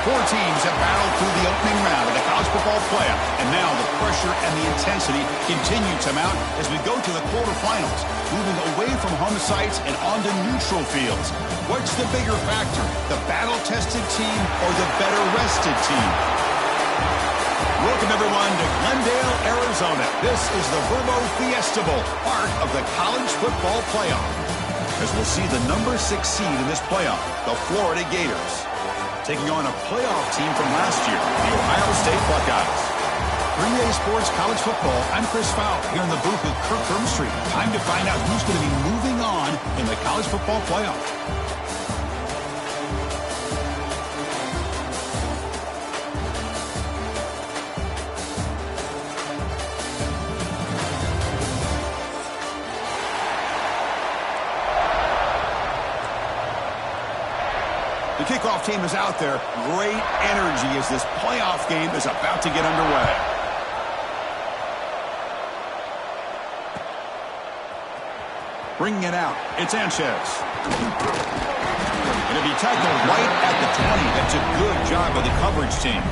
Four teams have battled through the opening round of the college football playoff, and now the pressure and the intensity continue to mount as we go to the quarterfinals, moving away from home sites and onto neutral fields. What's the bigger factor, the battle-tested team or the better-rested team? Welcome, everyone, to Glendale, Arizona. This is the Verbo Fiesta Bowl, part of the college football playoff, as we'll see the number 6 seed in this playoff, the Florida Gators, taking on a playoff team from last year, the Ohio State Buckeyes. 3A Sports College Football, I'm Chris Fowler, here in the booth with Kirk Street. Time to find out who's going to be moving on in the college football playoff. The kickoff team is out there. Great energy as this playoff game is about to get underway. Bringing it out, it's Sanchez. Going to be tackled right at the 20. That's a good job by the coverage team.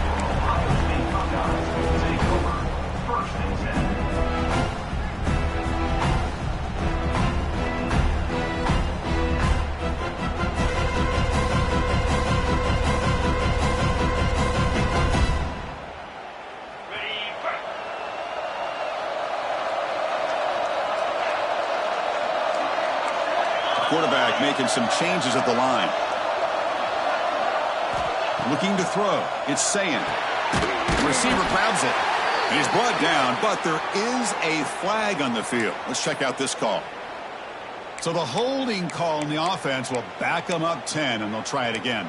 Quarterback making some changes at the line. Looking to throw. It's Sayan. The receiver grabs it. He's brought down, but there is a flag on the field. Let's check out this call. So the holding call in the offense will back them up 10, and they'll try it again.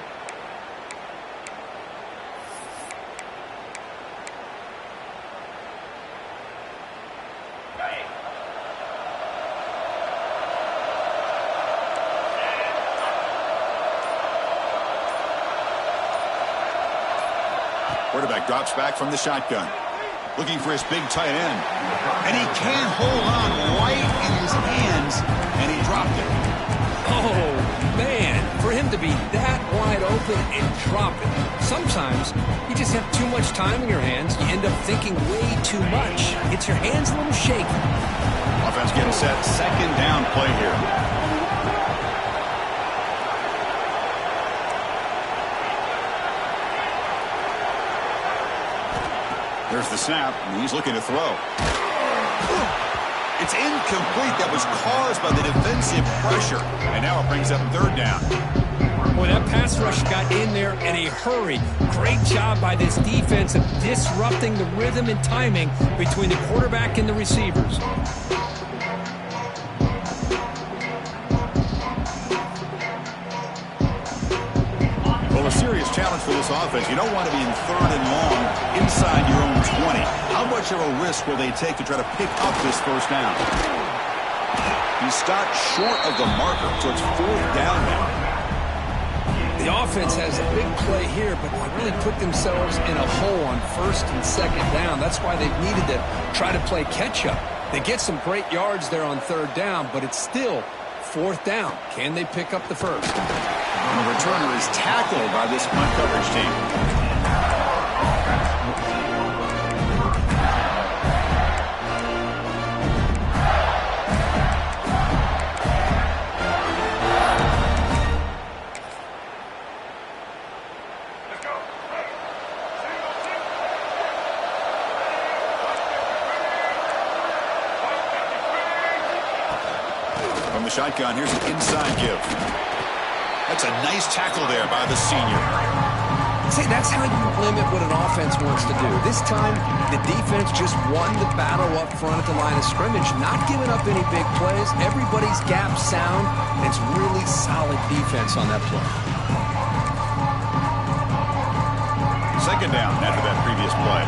Quarterback drops back from the shotgun. Looking for his big tight end. And he can't hold on right in his hands, and he dropped it. Oh, man. For him to be that wide open and drop it. Sometimes you just have too much time in your hands. You end up thinking way too much. Gets your hands a little shaky. Offense getting set. Second down play here. There's the snap, and he's looking to throw. It's incomplete. That was caused by the defensive pressure. And now it brings up third down. Boy, that pass rush got in there in a hurry. Great job by this defense of disrupting the rhythm and timing between the quarterback and the receivers. A serious challenge for this offense. You don't want to be in third and long inside your own 20. How much of a risk will they take to try to pick up this first down? He stopped short of the marker, so it's fourth down now. The offense has a big play here, but they really put themselves in a hole on first and second down. That's why they've needed to try to play catch-up. They get some great yards there on third down, but it's still fourth down. Can they pick up the first? And the returner is tackled by this punt coverage team. From the shotgun, here's an inside give. That's a nice tackle there by the senior. See, that's how you limit what an offense wants to do. This time, the defense just won the battle up front at the line of scrimmage, not giving up any big plays. Everybody's gap sound, and it's really solid defense on that play. Second down after that previous play.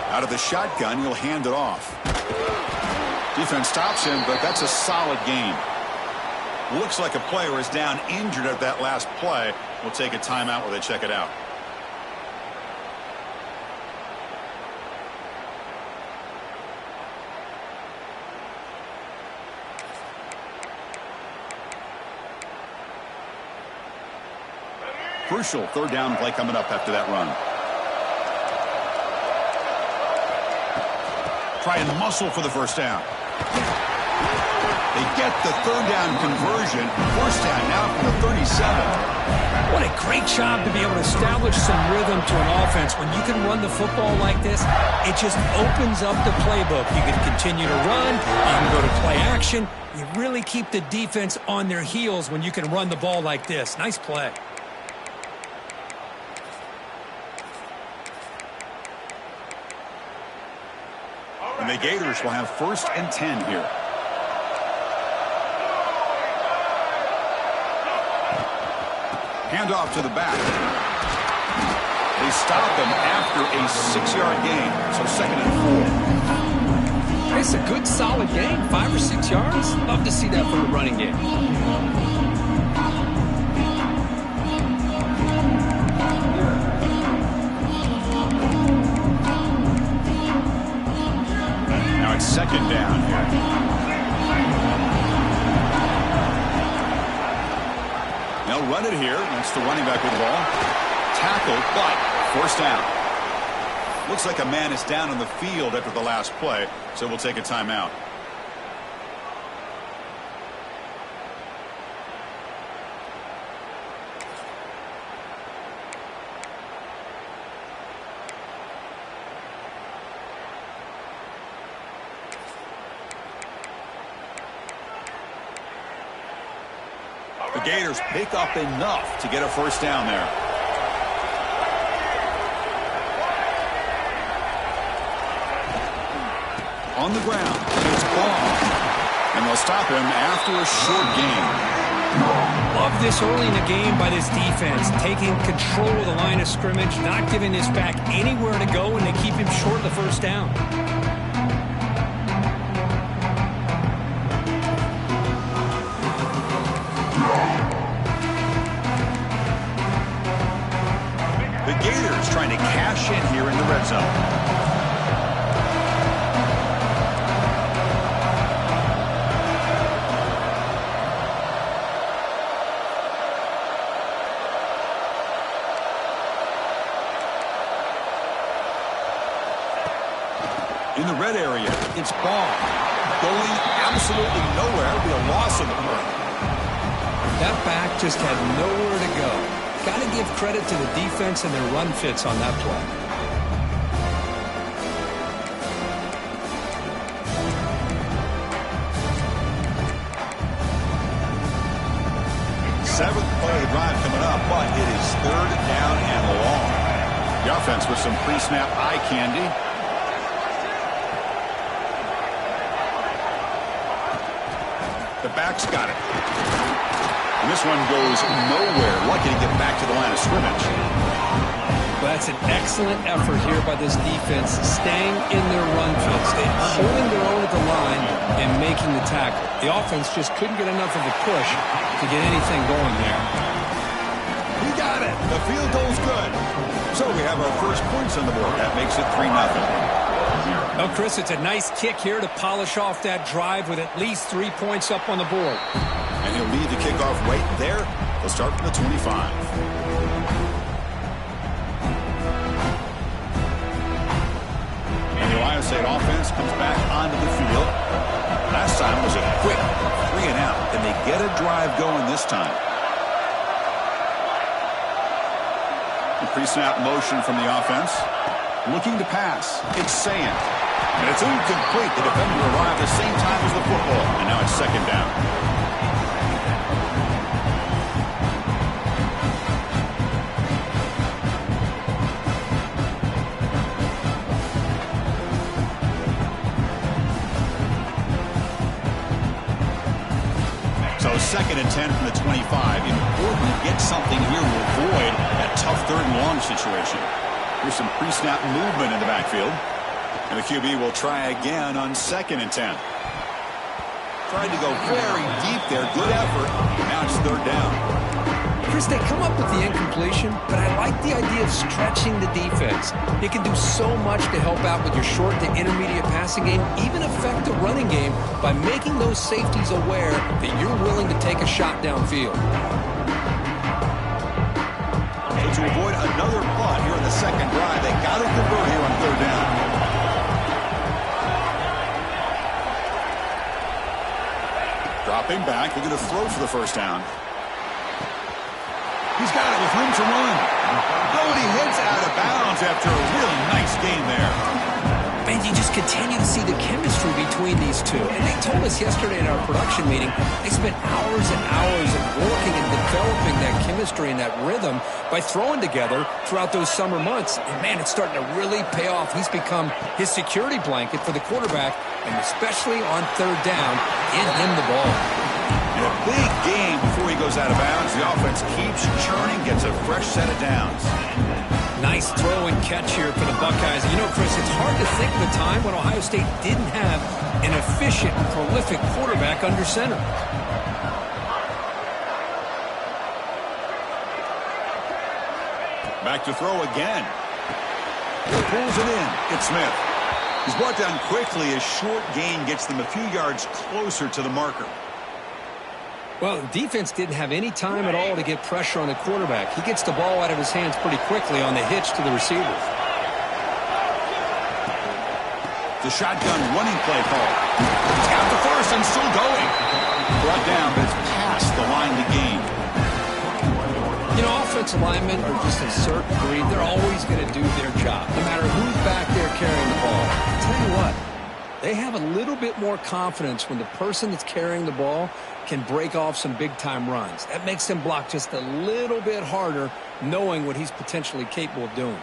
Out of the shotgun, he'll hand it off. Defense stops him, but that's a solid game. Looks like a player is down injured at that last play. We'll take a timeout while they check it out. Crucial third down play coming up after that run. Try and muscle for the first down. They get the third down conversion. First down now from the 37. What a great job to be able to establish some rhythm to an offense. When you can run the football like this, it just opens up the playbook. You can continue to run. You can go to play action. You really keep the defense on their heels when you can run the ball like this. Nice play. And the Gators will have 1st and 10 here. Handoff to the back. They stop him after a 6-yard gain, so 2nd and 4. It's a good, solid gain. 5 or 6 yards. Love to see that from the running game. Now it's 2nd down here. They'll run it here. That's the running back with the ball. Tackled, but forced down. Looks like a man is down on the field after the last play, so we'll take a timeout. The Gators pick up enough to get a first down there. On the ground, it's Ball. And they'll stop him after a short gain. Love this early in the game by this defense, taking control of the line of scrimmage, not giving this back anywhere to go, and they keep him short of the first down. The Gators trying to cash in here in the red zone. In the red area, it's Ball. Going absolutely nowhere. It'll be a loss of the play. That back just had nowhere to go. Got to give credit to the defense and their run fits on that play. Seventh play of the drive coming up, but it is 3rd down and long. The offense with some pre-snap eye candy. The back's got it. And this one goes nowhere. Lucky to get back to the line of scrimmage. Well, that's an excellent effort here by this defense, staying in their run fits. They're holding their own at the line and making the tackle. The offense just couldn't get enough of a push to get anything going there. We got it. The field goal's good. So we have our first points on the board. That makes it 3-0. Well, Chris, it's a nice kick here to polish off that drive with at least 3 points up on the board. And he'll lead the kickoff right there. They'll start from the 25. And the Ohio State offense comes back onto the field. Last time was a quick 3 and out. Can they get a drive going this time? The pre-snap motion from the offense. Looking to pass. It's Sand. And it's incomplete. The defender arrived at the same time as the football. And now it's 2nd down. So 2nd and 10 from the 25. Important to get something here to avoid that tough 3rd and long situation. Here's some pre-snap movement in the backfield. And the QB will try again on 2nd and 10. Tried to go very deep there. Good effort. Now it's 3rd down. Chris, they come up with the incompletion, but I like the idea of stretching the defense. It can do so much to help out with your short to intermediate passing game, even affect the running game by making those safeties aware that you're willing to take a shot downfield. So to avoid another punt here in the second drive, they got to convert here on third down. Dropping back, they're going to throw for the first down. He's got it with room to run. Oh, and he heads out of bounds after a really nice game there. And you just continue to see the chemistry between these two. And they told us yesterday in our production meeting, they spent hours and hours of working and developing that chemistry and that rhythm by throwing together throughout those summer months. And, man, it's starting to really pay off. He's become his security blanket for the quarterback, and especially on third down, get him the ball. In a big game before he goes out of bounds, the offense keeps churning, gets a fresh set of downs. Nice throw and catch here for the Buckeyes. You know, Chris, it's hard to think of a time when Ohio State didn't have an efficient and prolific quarterback under center. Back to throw again. Pulls it in. It's Smith. He's brought down quickly. A short gain gets them a few yards closer to the marker. Well, the defense didn't have any time at all to get pressure on the quarterback. He gets the ball out of his hands pretty quickly on the hitch to the receiver. The shotgun running play call. He's got the first and still going. Brought down, but it's past the line to gain. You know, offensive linemen are just a certain breed. They're always going to do their job, no matter who's back there carrying the ball. I'll tell you what, they have a little bit more confidence when the person that's carrying the ball can break off some big-time runs. That makes them block just a little bit harder, knowing what he's potentially capable of doing.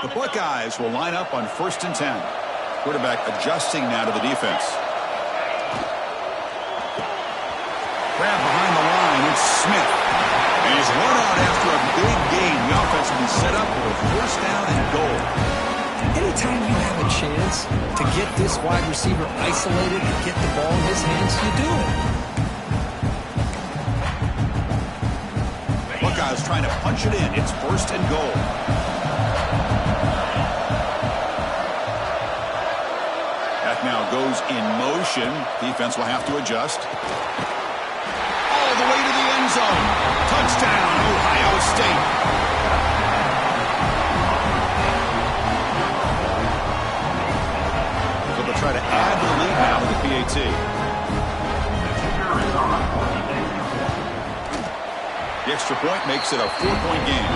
The Buckeyes will line up on 1st and 10. Quarterback adjusting now to the defense. Grab behind the line. It's Smith. And he's run out after a big gain. The offense will be set up for a first down and goal. Anytime you have a chance to get this wide receiver isolated and get the ball in his hands, you do it. Buckeyes trying to punch it in. It's 1st and goal. That now goes in motion. Defense will have to adjust. All the way to the end zone. Touchdown, Ohio State. Try to add the lead now to the PAT. The extra point makes it a 4-point game.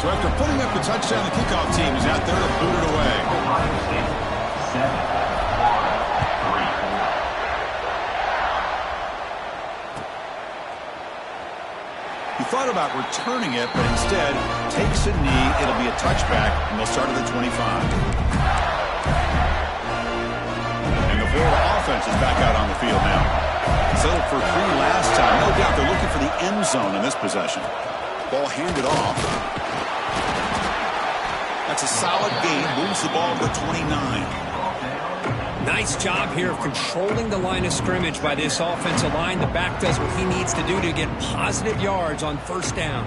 So after putting up the touchdown, the kickoff team is out there to boot it away. He thought about returning it, but instead takes a knee. It'll be a touchback, and they'll start at the 25. Florida offense is back out on the field now. Settled for 3 last time. No doubt they're looking for the end zone in this possession. Ball handed off. That's a solid gain. Moves the ball to the 29. Nice job here of controlling the line of scrimmage by this offensive line. The back does what he needs to do to get positive yards on 1st down.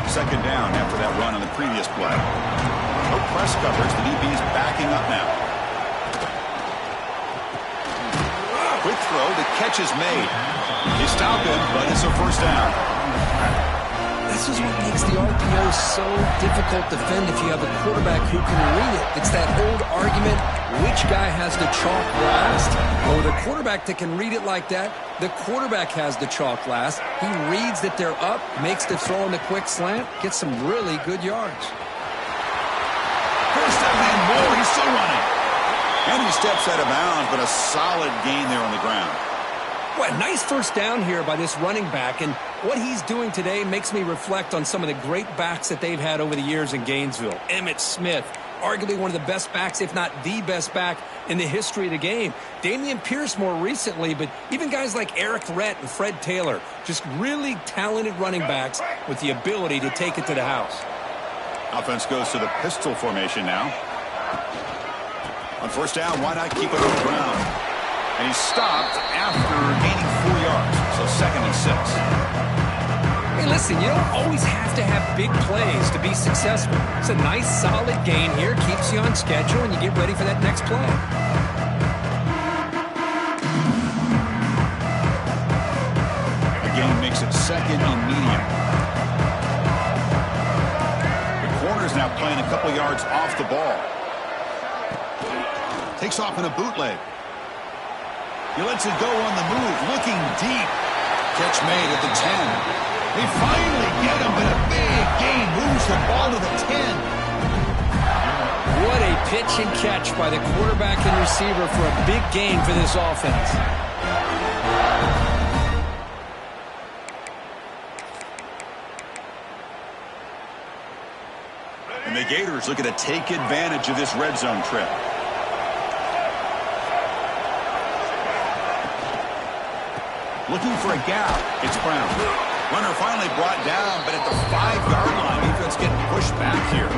Second down after that run on the previous play. No press coverage. The DB's backing up now. Quick throw. The catch is made. He stopped him, but it's a first down. This is what makes the RPO so difficult to defend if you have a quarterback who can read it. It's that old argument, which guy has the chalk last? Or the quarterback that can read it like that, the quarterback has the chalk last. He reads that they're up, makes the throw in the quick slant, gets some really good yards. First down and more. He's still running. And he steps out of bounds, but a solid gain there on the ground. Well, nice first down here by this running back, and what he's doing today makes me reflect on some of the great backs that they've had over the years in Gainesville. Emmitt Smith, arguably one of the best backs, if not the best back in the history of the game. Damian Pierce more recently, but even guys like Eric Rhett and Fred Taylor, just really talented running backs with the ability to take it to the house. Offense goes to the pistol formation now. On first down, why not keep it on the ground? And he's stopped after gaining 4 yards, so 2nd and 6. Hey, listen, you don't always have to have big plays to be successful. It's a nice, solid gain here. Keeps you on schedule, and you get ready for that next play. The gain makes it second and medium. The corner's now playing a couple yards off the ball. Takes off in a bootleg. He lets it go on the move, looking deep. Catch made at the 10. They finally get him, but a big gain moves the ball to the 10. What a pitch and catch by the quarterback and receiver for a big gain for this offense. And the Gators looking to take advantage of this red zone trip. Looking for a gap. It's Brown. Runner finally brought down, but at the 5-yard line, defense getting pushed back here.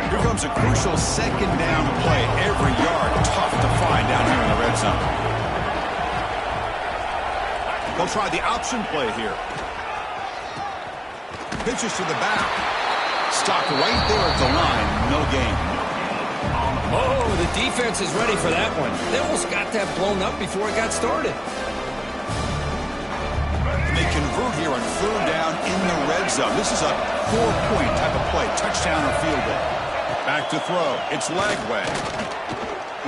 Here comes a crucial second down play. Every yard tough to find down here in the red zone. They'll try the option play here. Pitches to the back. Stopped right there at the line. No gain. Oh, the defense is ready for that one. They almost got that blown up before it got started. And they convert here on third down in the red zone. This is a 4-point type of play. Touchdown or field goal. Back to throw. It's Lagway.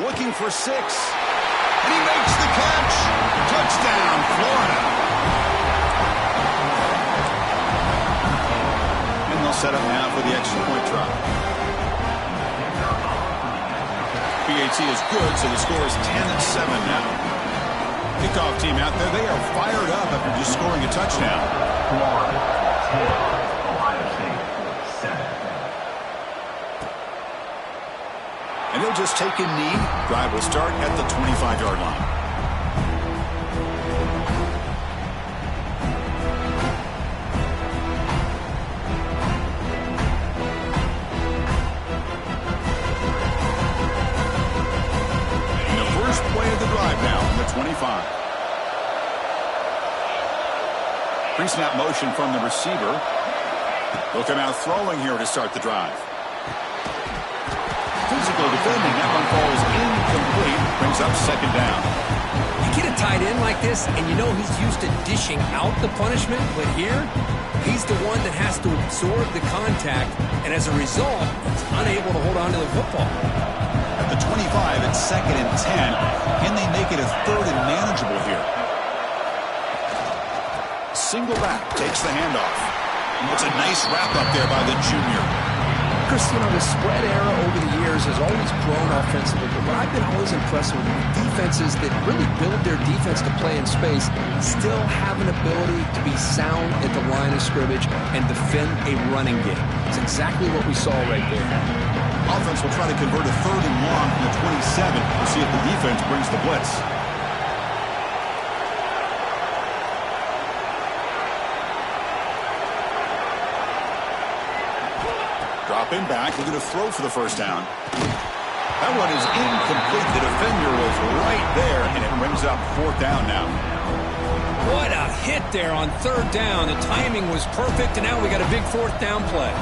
Looking for 6. And he makes the catch. Touchdown, Florida. And they'll set up now for the extra point try. PAT is good, so the score is 10-7 now. Kickoff team out there, they are fired up after just scoring a touchdown. And they'll just take a knee. Drive will start at the 25-yard line. Now on the 25. Pre-snap motion from the receiver. They'll come out throwing here to start the drive. Physical defending. That one falls incomplete. Brings up second down. You get a tight end like this, and you know he's used to dishing out the punishment, but here, he's the one that has to absorb the contact, and as a result, he's unable to hold on to the football. At the 25, it's second and 10. Can they make it a third and manageable here? Single back takes the handoff. It's a nice wrap up there by the junior. Chris, you know, the spread era over the years has always grown offensively, but what I've been always impressed with defenses that really build their defense to play in space still have an ability to be sound at the line of scrimmage and defend a running game. It's exactly what we saw right there. Offense will try to convert a third and long from the 27. We'll see if the defense brings the blitz. Dropping back, looking to throw for the first down. That one is incomplete. The defender was right there, and it brings up fourth down now. What a hit there on third down. The timing was perfect, and now we got a big fourth down play.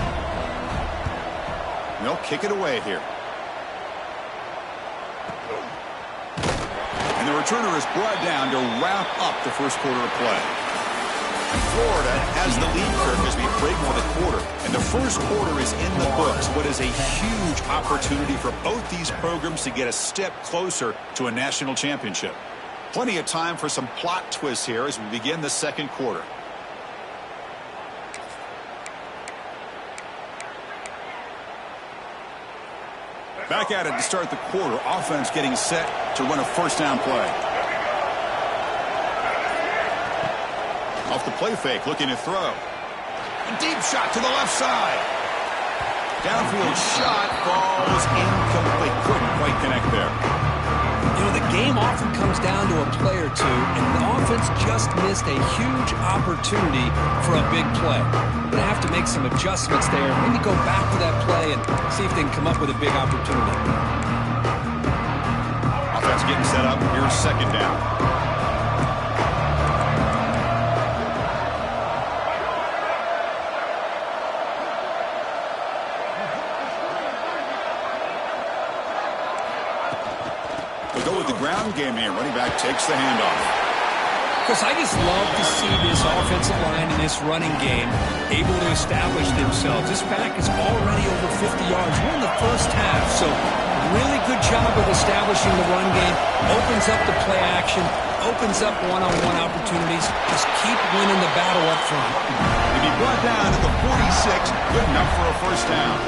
They'll kick it away here. And the returner is brought down to wrap up the first quarter of play. Florida has the lead curve as we break for the quarter. And the first quarter is in the books. What is a huge opportunity for both these programs to get a step closer to a national championship. Plenty of time for some plot twists here as we begin the second quarter. Back at it to start the quarter. Offense getting set to run a first down play. Off the play fake, looking to throw. A deep shot to the left side. Downfield shot falls incomplete. Couldn't quite connect there. You know, the game often comes down to a play or two, and the offense just missed a huge opportunity for a big play. Going to have to make some adjustments there. Maybe go back to that play and see if they can come up with a big opportunity. Offense getting set up. Here's second down. We'll go with the ground game here. Running back takes the handoff. Chris, I just love to see this offensive line in this running game able to establish themselves. This pack is already over 50 yards. We're in the first half, so really good job of establishing the run game. Opens up the play action, opens up one-on-one opportunities. Just keep winning the battle up front. To be brought down at the 46, good enough for a first down.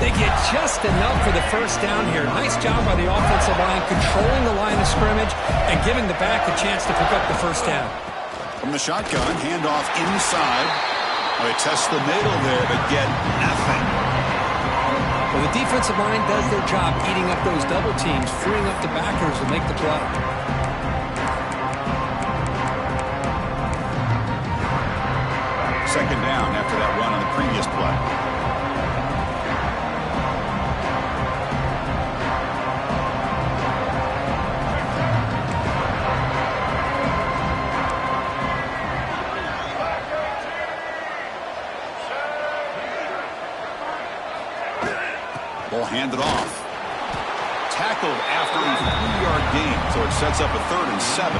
They get just enough for the first down here. Nice job by the offensive line, controlling the line of scrimmage and giving the back a chance to pick up the first down. From the shotgun, handoff inside. They test the middle there, but get nothing. Well, the defensive line does their job eating up those double teams, freeing up the backers to make the play. Second down after that run on the previous play. Ball handed off. Tackled after a 3-yard gain, so it sets up a 3rd and 7.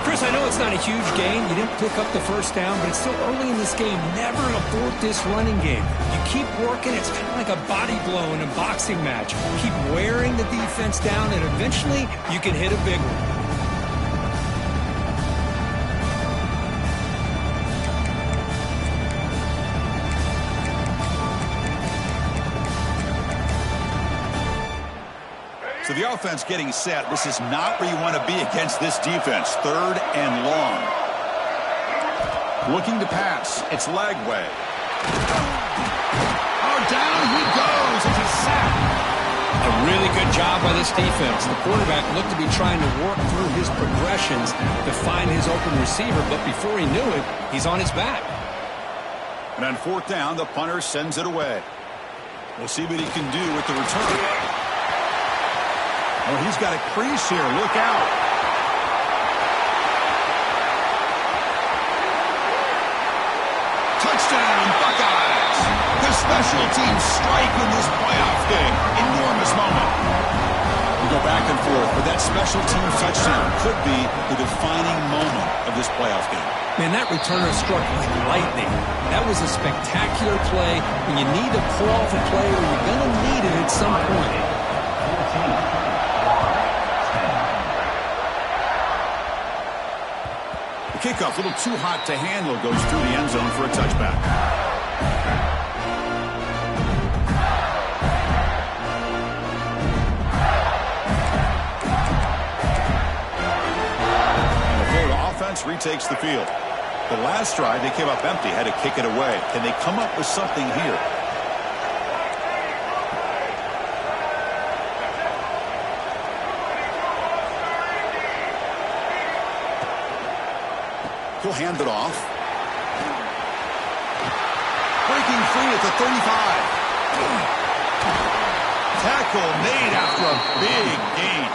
Chris, I know it's not a huge gain. You didn't pick up the first down, but it's still early in this game. Never abort this running game. You keep working. It's kind of like a body blow in a boxing match. Keep wearing the defense down, and eventually you can hit a big one. So the offense getting set. This is not where you want to be against this defense. 3rd and long. Looking to pass. It's Lagway. Oh, down he goes. It's a sack. A really good job by this defense. The quarterback looked to be trying to work through his progressions to find his open receiver, but before he knew it, he's on his back. And on 4th down, the punter sends it away. We'll see what he can do with the return. Oh, he's got a crease here. Look out. Touchdown, Buckeyes. The special teams strike in this playoff game. Enormous moment. We go back and forth, but that special teams touchdown could be the defining moment of this playoff game. Man, that returner struck like lightning. That was a spectacular play. When you need to pull off a play, or you're going to need it at some point. Kickoff, a little too hot to handle, goes through the end zone for a touchback. And the Florida offense retakes the field. The last drive, they came up empty, had to kick it away. Can they come up with something here? He'll hand it off. Breaking free at the 35. Tackle made after a big gain.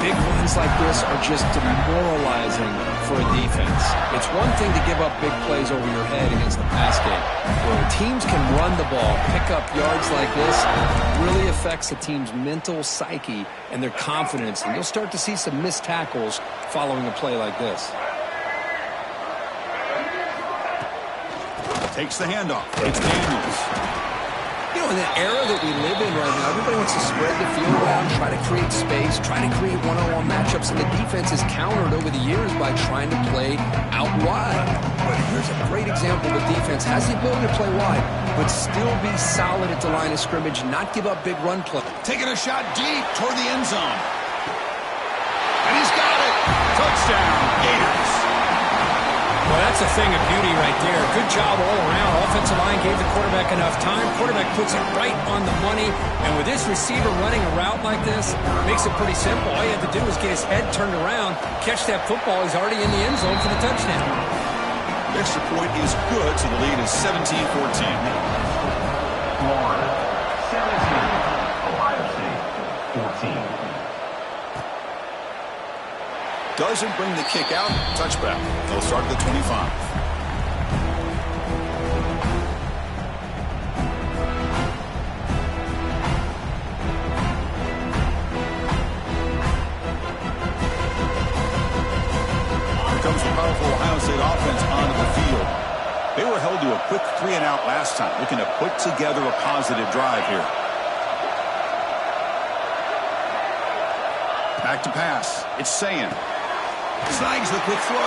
Big runs like this are just demoralizing for a defense. It's one thing to give up big plays over your head against the pass game. Where teams can run the ball, pick up yards like this, really affects a team's mental psyche and their confidence. And you'll start to see some missed tackles following a play like this. Takes the handoff. It's Daniels. You know, in the era that we live in right now, everybody wants to spread the field around, try to create space, try to create one-on-one matchups, and the defense is countered over the years by trying to play out wide. But here's a great example of a defense has the ability to play wide, but still be solid at the line of scrimmage, not give up big run play. Taking a shot deep toward the end zone. And he's got it. Touchdown, Gators. Well, that's a thing of beauty right there. Good job all around. Offensive line gave the quarterback enough time. Quarterback puts it right on the money. And with this receiver running a route like this, makes it pretty simple. All you have to do is get his head turned around, catch that football. He's already in the end zone for the touchdown. Extra point is good, so the lead is 17-14. Doesn't bring the kick out. Touchback. They'll start at the 25. Comes the powerful Ohio State offense onto the field. They were held to a quick 3-and-out last time, looking to put together a positive drive here. Back to pass. It's Sayin. Snags the quick throw.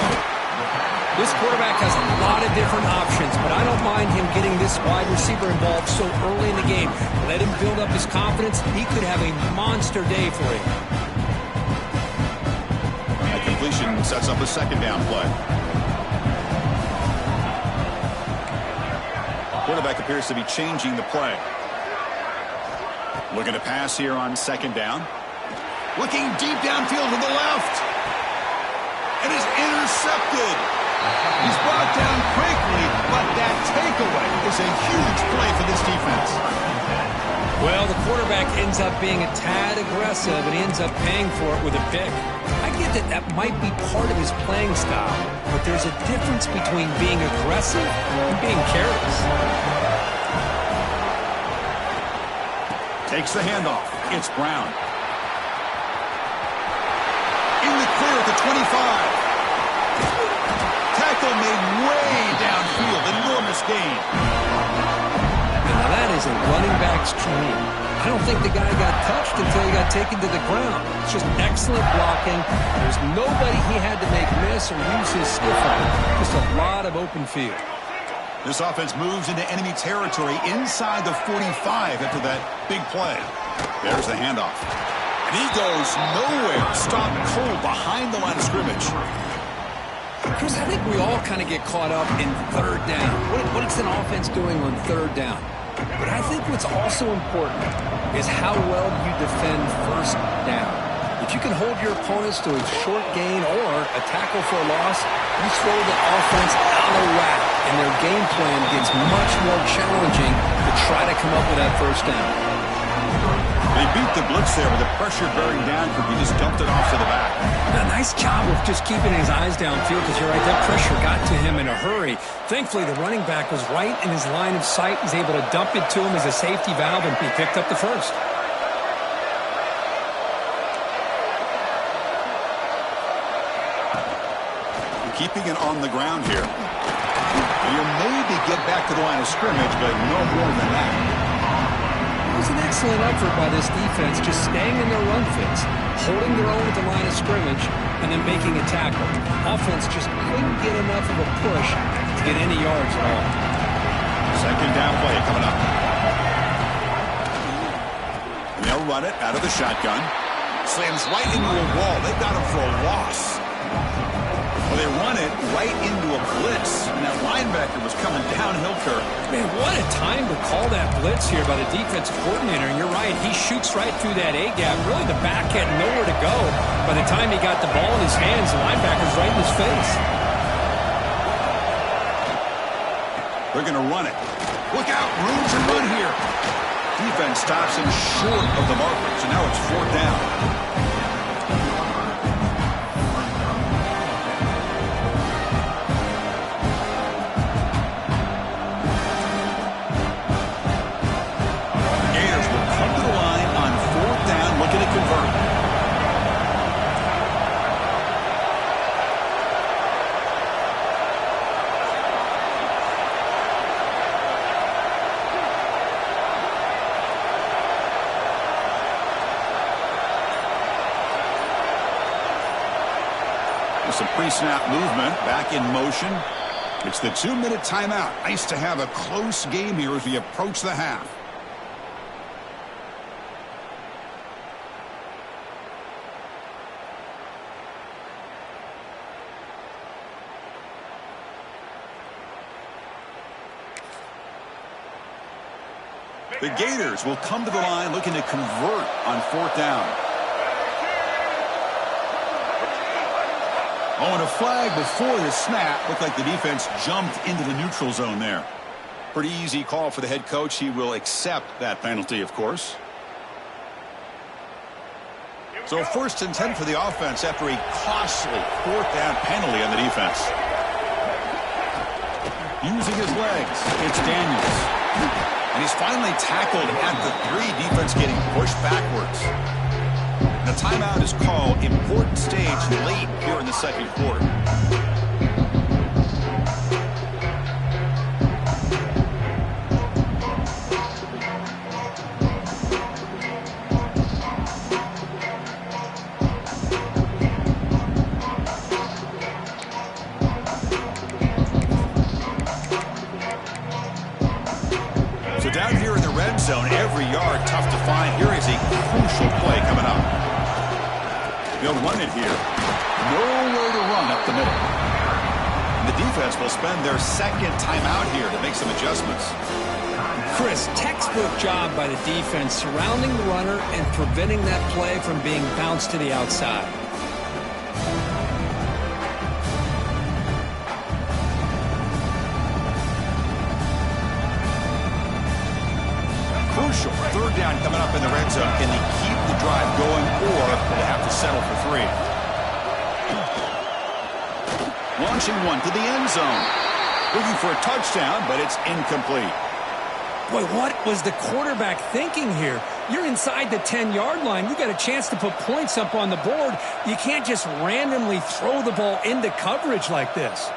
This quarterback has a lot of different options, but I don't mind him getting this wide receiver involved so early in the game. Let him build up his confidence. He could have a monster day for him. Completion sets up a second down play. Quarterback appears to be changing the play. Looking to pass here on second down. Looking deep downfield to the left. And is intercepted. He's brought down quickly, but that takeaway is a huge play for this defense. Well, the quarterback ends up being a tad aggressive, and he ends up paying for it with a pick. I get that that might be part of his playing style, but there's a difference between being aggressive and being careless. Takes the handoff. It's Brown. In the clear at the 25. Tackle made way downfield. Enormous gain. Now that is a running back's dream. I don't think the guy got touched until he got taken to the ground. It's just excellent blocking. There's nobody he had to make miss or use his stiff on. Just a lot of open field. This offense moves into enemy territory inside the 45 after that big play. There's the handoff. And he goes nowhere. Stopped cold behind the line of scrimmage. Chris, I think we all kind of get caught up in third down. What is an offense doing on third down? But I think what's also important is how well you defend first down. If you can hold your opponents to a short gain or a tackle for a loss, you throw the offense out of whack, and their game plan gets much more challenging to try to come up with that first down. They beat the blitz there with the pressure bearing down for he just dumped it off to the back. A nice job of just keeping his eyes downfield because you're right, that pressure got to him in a hurry. Thankfully, the running back was right in his line of sight. He's able to dump it to him as a safety valve, and he picked up the first. Keeping it on the ground here. You'll maybe get back to the line of scrimmage, but no more than that. It was an excellent effort by this defense, just staying in their run fits, holding their own at the line of scrimmage, and then making a tackle. Offense just couldn't get enough of a push to get any yards at all. Second down play coming up. They'll run it out of the shotgun. Slams right into a wall. They've got him for a loss. Well, they run it right into a blitz, and that linebacker was coming downhill, Kirk. Man, what a time to call that blitz here by the defensive coordinator. And you're right, he shoots right through that A-gap. Really, the back had nowhere to go. By the time he got the ball in his hands, the linebacker's right in his face. They're going to run it. Look out, room to run here. Defense stops him short of the marker, so now it's fourth down. Some pre-snap movement back in motion. It's the 2-minute timeout. Nice to have a close game here as we approach the half. The Gators will come to the line looking to convert on fourth down. Oh, and a flag before the snap. Looked like the defense jumped into the neutral zone there. Pretty easy call for the head coach. He will accept that penalty, of course. So 1st and 10 for the offense after a costly 4th down penalty on the defense. Using his legs, it's Daniels. And he's finally tackled at the 3, defense getting pushed backwards. The timeout is called. Important stage late here in the 2nd quarter. So down here in the red zone, every yard tough to find. Here is a crucial play coming up. They'll run it here. Nowhere to run up the middle. The defense will spend their 2nd timeout here to make some adjustments. Chris, textbook job by the defense surrounding the runner and preventing that play from being bounced to the outside. Crucial 3rd down coming up in the red zone. Can they keep the drive going, or will they have to settle for 3? Launching one to the end zone. Looking for a touchdown, but it's incomplete. Boy, what was the quarterback thinking here? You're inside the 10-yard line. You got a chance to put points up on the board. You can't just randomly throw the ball into coverage like this.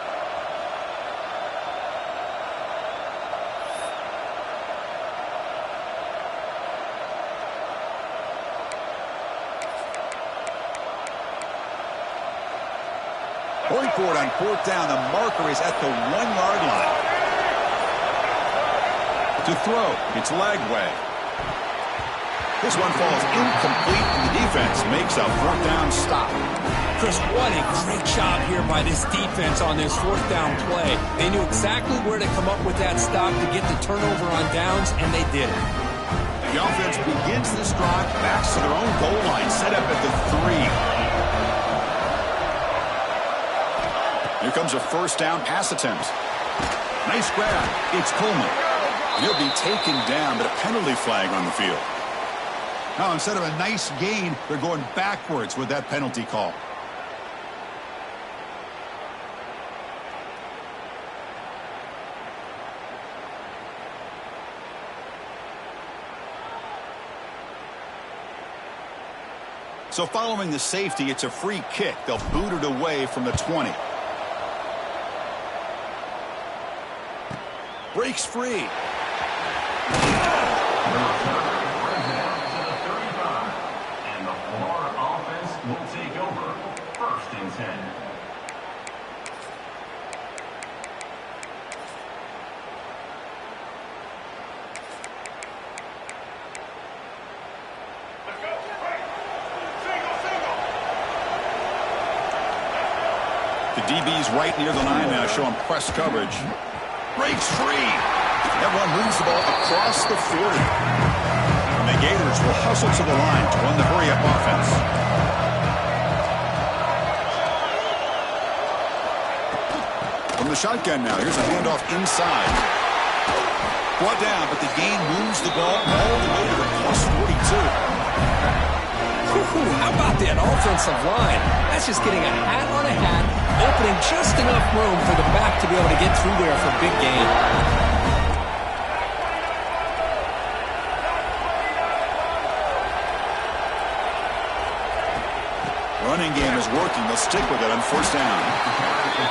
Going for it on 4th down. The marker is at the 1-yard line. To throw, it's Lagway. This one falls incomplete, and the defense makes a 4th down stop. Chris, what a great job here by this defense on this 4th down play. They knew exactly where to come up with that stop to get the turnover on downs, and they did it. The offense begins this drive, backs to their own goal line, set up at the 3. Here comes a 1st down pass attempt. Nice grab. It's Coleman. He'll be taken down, but a penalty flag on the field. Now, instead of a nice gain, they're going backwards with that penalty call. So following the safety, it's a free kick. They'll boot it away from the 20. Breaks free. And the Florida offense will take over 1st and 10. The DB's right near the line now, showing press coverage. Breaks free. That one moves the ball across the 40. And the Gators will hustle to the line to run the hurry-up offense. From the shotgun now, here's a handoff inside. Brought down, but the gain moves the ball all the way to the plus 42. How about that offensive line? That's just getting a hat on a hat, opening just enough room for the back to be able to get through there for a big gain. Running game is working. They'll stick with it on 1st down.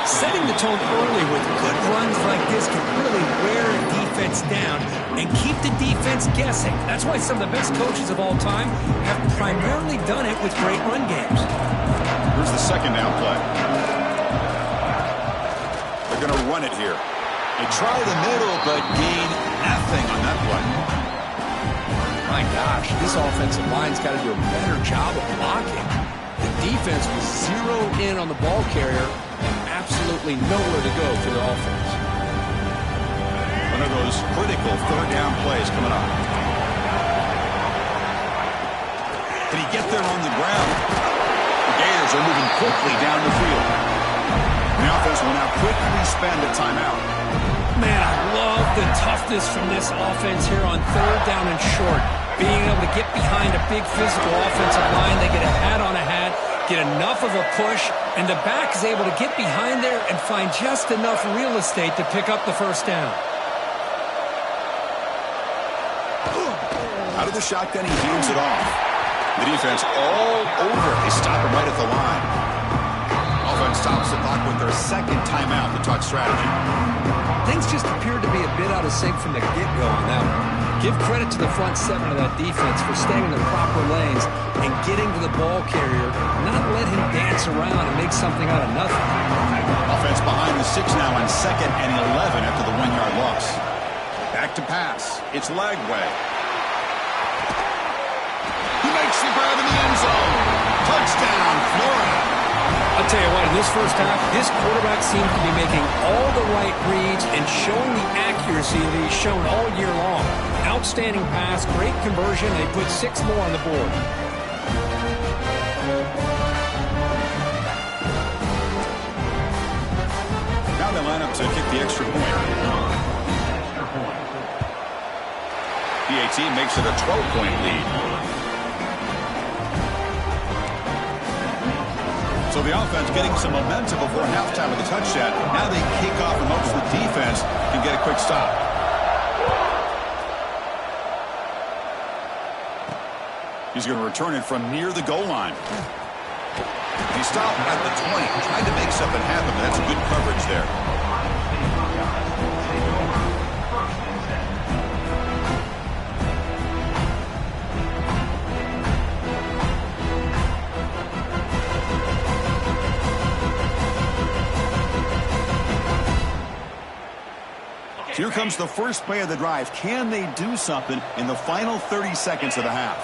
Setting the tone early with good runs like this can really wear a defense down and keep the defense guessing. That's why some of the best coaches of all time have primarily done it with great run games. Here's the 2nd down play. They're going to run it here. They try the middle, but gain nothing on that play. My gosh, this offensive line's got to do a better job of blocking. The defense was zeroed in on the ball carrier and absolutely nowhere to go for their offense. One of those critical 3rd down plays coming up. Can he get there on the ground? The Gators are moving quickly down the field. The offense will now quickly spend a timeout. Man, I love the toughness from this offense here on 3rd down and short. being able to get behind a big physical offensive line. They get a hat on a hat, get enough of a push, and the back is able to get behind there and find just enough real estate to pick up the first down. Out of the shotgun, he hands it off. The defense all over it. They stop him right at the line. Offense stops the clock with their second timeout to talk strategy. Things just appeared to be a bit out of sync from the get-go on that one. Give credit to the front seven of that defense for staying in the proper lanes and getting to the ball carrier, not let him dance around and make something out of nothing. Offense behind the 6 now on 2nd and 11 after the 1-yard loss. Back to pass. It's Lagway. He makes the grab in the end zone. Touchdown, Florida. I'll tell you what, in this first half, this quarterback seems to be making all the right reads and showing the accuracy that he's shown all year long. Outstanding pass, great conversion. They put 6 more on the board. Now they line up to kick the extra point. PAT makes it a 12-point lead. So the offense getting some momentum before halftime with a touchdown. Now they kick off and hopes the defense can get a quick stop. He's going to return it from near the goal line. He stopped at the 20, tried to make something happen, but that's good coverage there. Here comes the first play of the drive. Can they do something in the final 30 seconds of the half?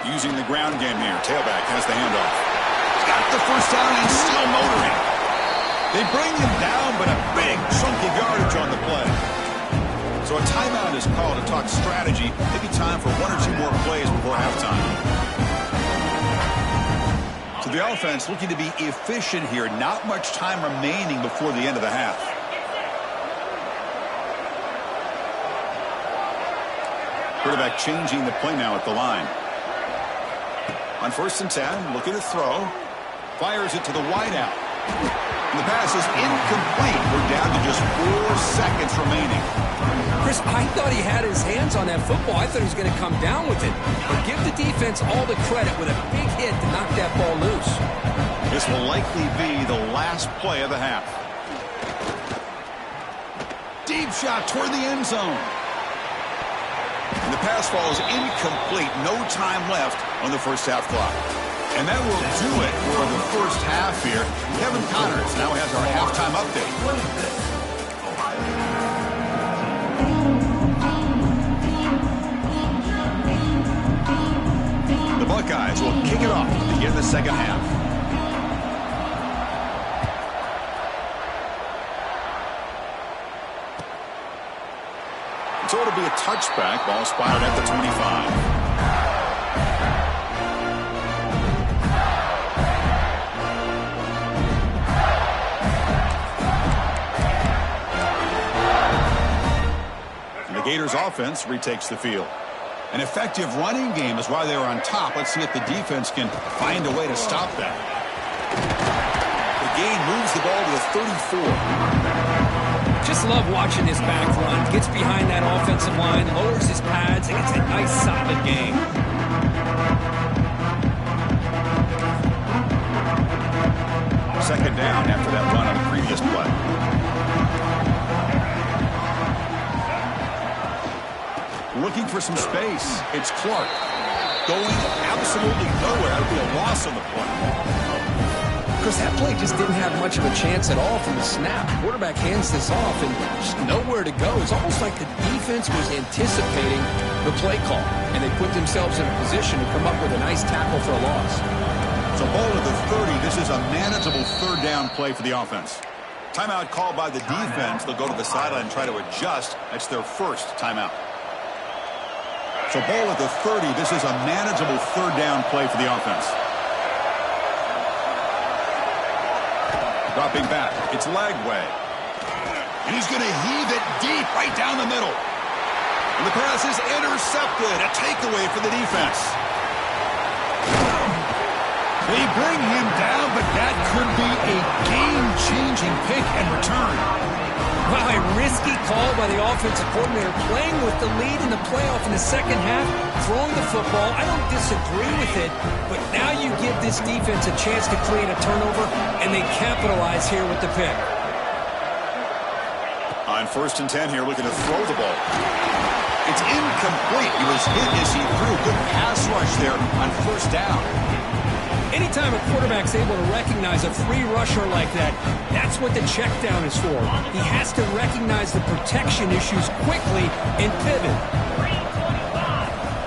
Using the ground game here. Tailback has the handoff. He's got the first down and still motoring. They bring him down, but a big chunk of yardage on the play. So a timeout is called to talk strategy. Maybe time for 1 or 2 more plays before halftime. So the offense looking to be efficient here. Not much time remaining before the end of the half. Quarterback changing the play now at the line. On 1st and 10, looking to throw. Fires it to the wideout. And the pass is incomplete. We're down to just 4 seconds remaining. Chris, I thought he had his hands on that football. I thought he was going to come down with it. But give the defense all the credit with a big hit to knock that ball loose. This will likely be the last play of the half. Deep shot toward the end zone. And the pass falls incomplete. No time left on the first half clock. And that will do it for the first half here. Kevin Connors now has our halftime update. The Buckeyes will kick it off to begin the second half. So it'll be a touchback. Ball spotted at the 25. And the Gators offense retakes the field. An effective running game is why they were on top. Let's see if the defense can find a way to stop that. The gain moves the ball to the 34. Just love watching this back run. Gets behind that offensive line, lowers his pads, and gets a nice solid gain. Second down after that run on the previous play. Looking for some space. It's Clark. Going absolutely nowhere. That'll be a loss on the play. Because that play just didn't have much of a chance at all from the snap. The quarterback hands this off and just nowhere to go. It's almost like the defense was anticipating the play call, and they put themselves in a position to come up with a nice tackle for a loss. So ball at the 30. This is a manageable third down play for the offense. Timeout called by the defense. They'll go to the sideline and try to adjust. That's their first timeout. So ball at the 30. This is a manageable third down play for the offense. Dropping back, it's Lagway. And he's going to heave it deep right down the middle. And the pass is intercepted. A takeaway for the defense. They bring him down, but that could be a game-changing pick and return. Wow, a risky call by the offensive coordinator, playing with the lead in the playoff in the second half, throwing the football. I don't disagree with it, but now you give this defense a chance to create a turnover, and they capitalize here with the pick. On 1st and 10 here, looking to throw the ball. It's incomplete. He was hit as he threw. Good pass rush there on 1st down. Anytime a quarterback's able to recognize a free rusher like that, that's what the check down is for. He has to recognize the protection issues quickly and pivot.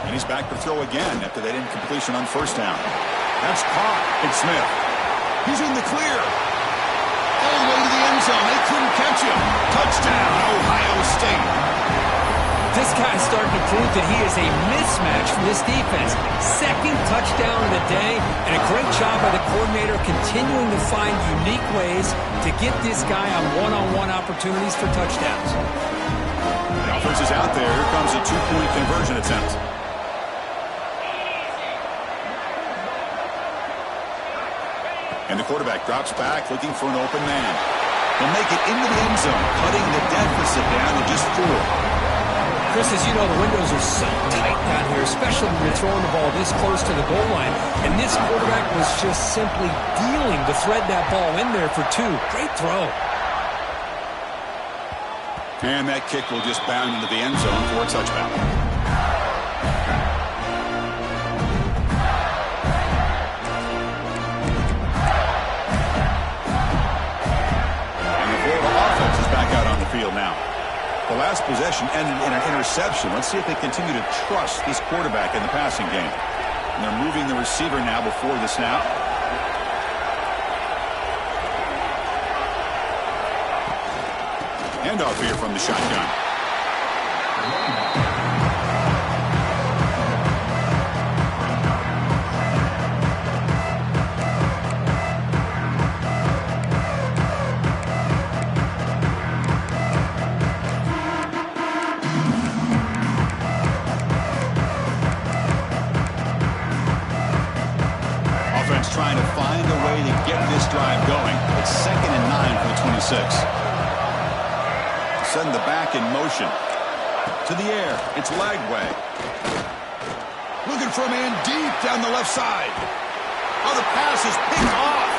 And he's back to throw again after that incompletion on 1st down. That's caught. It's Smith. He's in the clear. All the way to the end zone. They couldn't catch him. Touchdown, Ohio State. This guy's starting to prove that he is a mismatch for this defense. 2nd touchdown of the day, and a great job by the coordinator continuing to find unique ways to get this guy on one-on-one opportunities for touchdowns. The offense is out there. Here comes a 2-point conversion attempt. And the quarterback drops back looking for an open man. He'll make it into the end zone, cutting the deficit down to just 4. Chris, as you know, the windows are so tight down here, especially when you're throwing the ball this close to the goal line. And this quarterback was just simply dealing to thread that ball in there for 2. Great throw. And that kick will just bound into the end zone for a touchback. And the Florida offense is back out on the field now. The last possession ended in an interception. Let's see if they continue to trust this quarterback in the passing game. And they're moving the receiver now before the snap. Handoff here from the shotgun. Trying to find a way to get this drive going. It's 2nd and 9 for the 26. Send the back in motion. To the air. It's Lagway. Looking for a man deep down the left side. Oh, the pass is picked off.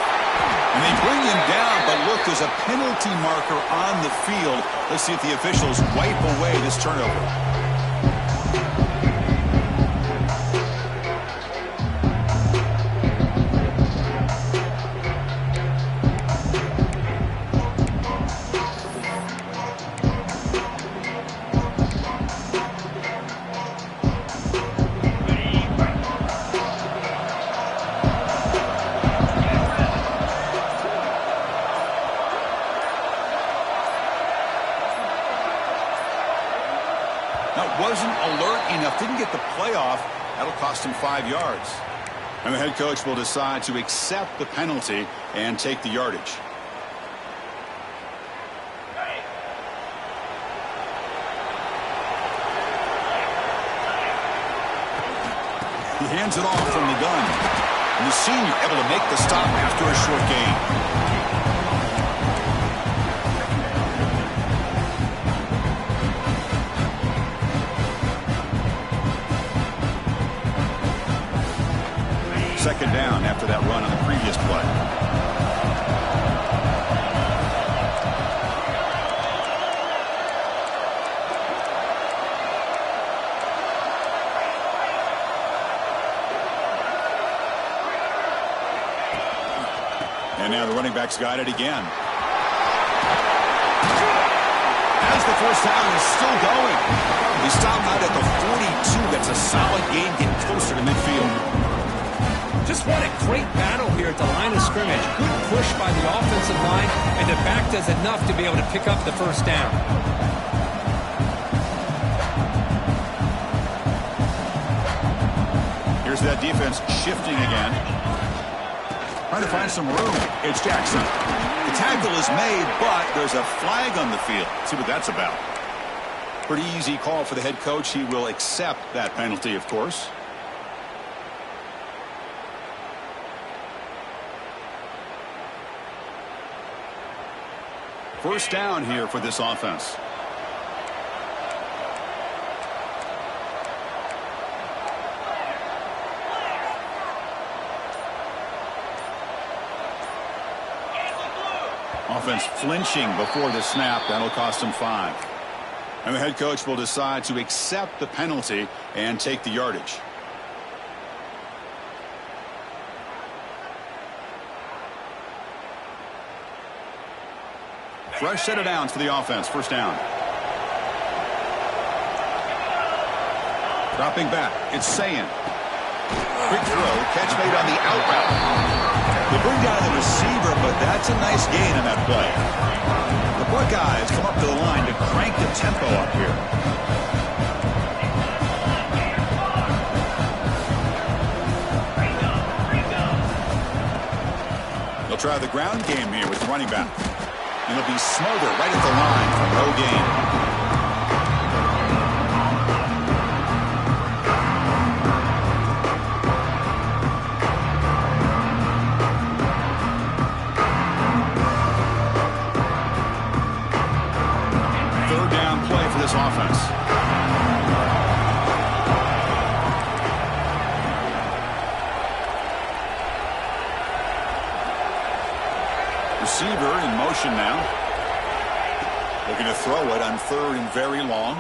And they bring him down, but look, there's a penalty marker on the field. Let's see if the officials wipe away this turnover. Wasn't alert enough, didn't get the playoff. That'll cost him 5 yards. And the head coach will decide to accept the penalty and take the yardage. He hands it off from the gun. And the senior able to make the stop after a short gain. Second down after that run on the previous play. And now the running back's got it again. As the first down is still going. He stopped out at the 42. That's a solid gain, getting closer to midfield. Just what a great battle here at the line of scrimmage. Good push by the offensive line, and the back does enough to be able to pick up the first down. Here's that defense shifting again. Trying to find some room. It's Jackson. The tackle is made, but there's a flag on the field. Let's see what that's about. Pretty easy call for the head coach. He will accept that penalty, of course. First down here for this offense. Offense flinching before the snap. That'll cost him 5. And the head coach will decide to accept the penalty and take the yardage. Fresh set of downs for the offense. First down. Dropping back. It's Sayin. Quick throw. Catch made on the out route. They bring down the receiver, but that's a nice gain on that play. The Buckeyes come up to the line to crank the tempo up here. They'll try the ground game here with the running back. And it'll be Smother right at the line for no gain. This offense. Receiver in motion now. Looking to throw it on 3rd and very long.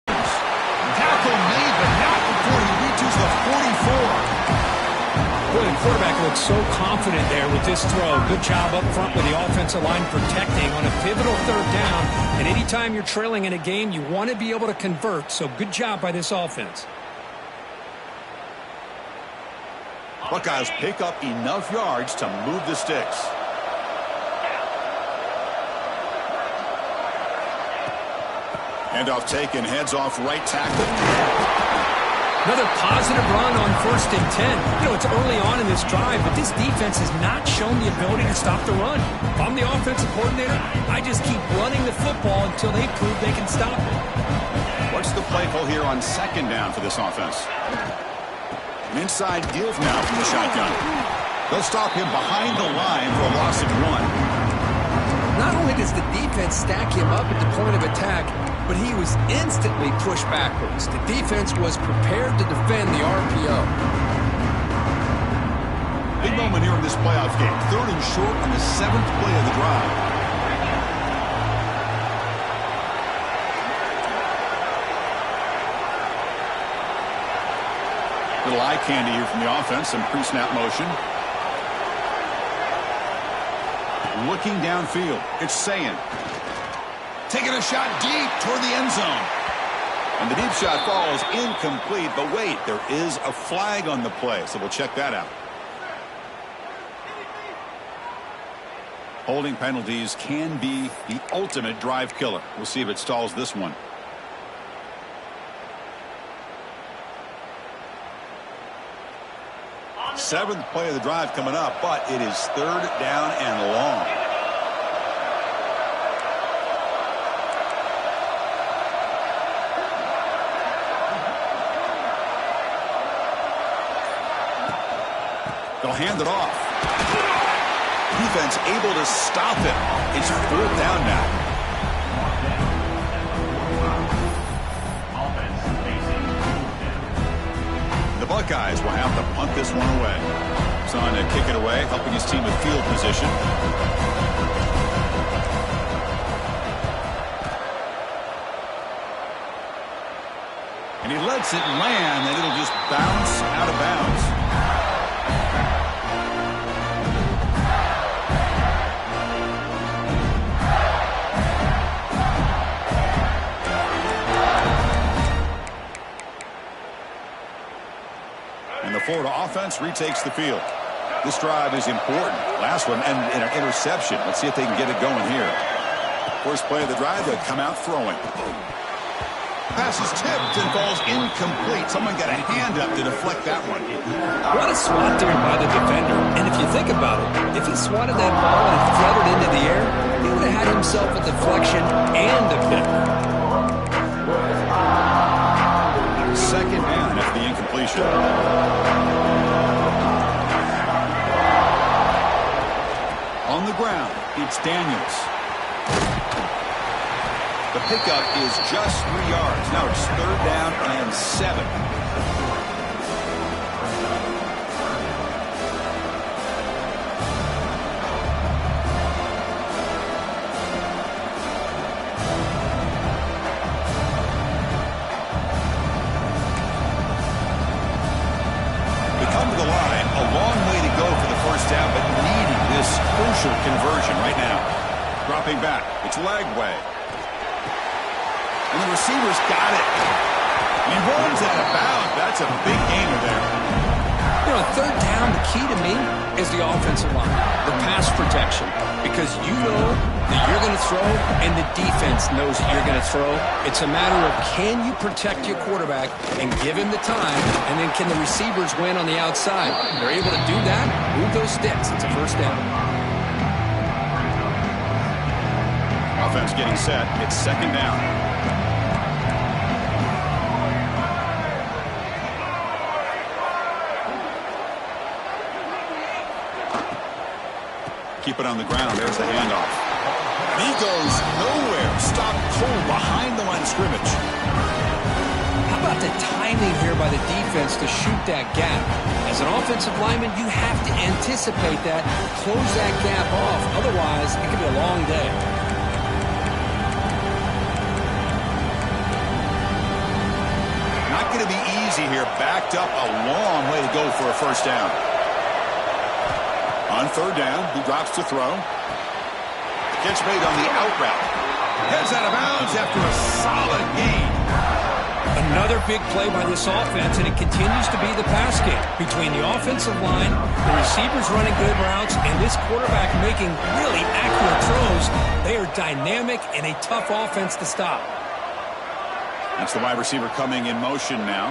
Tackle made, but not before he reaches the 44. Boy, the quarterback looks so confident there with this throw. Good job up front with the offensive line protecting on a pivotal 3rd down. And anytime you're trailing in a game, you want to be able to convert. So good job by this offense. Buckeyes pick up enough yards to move the sticks. Handoff taken, heads off right tackle. Another positive run on 1st and 10. You know, it's early on in this drive, but this defense has not shown the ability to stop the run. If I'm the offensive coordinator, I just keep running the football until they prove they can stop it. What's the play call here on 2nd down for this offense? An inside give now from the shotgun. They'll stop him behind the line for a loss of 1. Not only does the defense stack him up at the point of attack, but he was instantly pushed backwards. The defense was prepared to defend the RPO. Big moment here in this playoff game. 3rd and short on the 7th play of the drive. Little eye candy here from the offense. Some pre-snap motion. Looking downfield. It's Sayin. Taking a shot deep toward the end zone. And the deep shot falls incomplete. But wait, there is a flag on the play, so we'll check that out. Holding penalties can be the ultimate drive killer. We'll see if it stalls this one. Seventh play of the drive coming up, but it is 3rd down and long. They'll hand it off. Defense able to stop it. It's 4th down now. The Buckeyes will have to punt this one away. Son to kick it away, helping his team with field position. And he lets it land, and it'll just bounce out of bounds. Florida offense retakes the field. This drive is important. Last one and an interception. Let's see if they can get it going here. First play of the drive, they'll come out throwing. Pass is tipped and falls incomplete. Someone got a hand up to deflect that one. What a swat there by the defender. And if you think about it, if he swatted that ball and fluttered into the air, he would have had himself a deflection and a pick. Second down after the incompletion. On the ground, it's Daniels. The pickup is just 3 yards. Now it's third down and 7. We come to the line, a long way to go for the first down, but needing this crucial conversion right now. Dropping back, it's Lagway. And the receiver's got it. He runs out of bounds. That's a big gainer there. You know, third down, the key to me is the offensive line, the pass protection. Because you know that you're going to throw and the defense knows that you're going to throw. It's a matter of can you protect your quarterback and give him the time, and then can the receivers win on the outside? If they're able to do that, move those sticks. It's a first down. Offense getting set. It's second down. Keep it on the ground. There's the handoff. And he goes nowhere. Stopped cold behind the line of scrimmage. How about the timing here by the defense to shoot that gap? As an offensive lineman, you have to anticipate that, close that gap off. Otherwise, it could be a long day. Not going to be easy here. Backed up a long way to go for a first down. On third down, he drops to throw. Catch made on the out route. Heads out of bounds after a solid gain. Another big play by this offense, and it continues to be the pass game. Between the offensive line, the receivers running good routes, and this quarterback making really accurate throws, they are dynamic and a tough offense to stop. That's the wide receiver coming in motion now.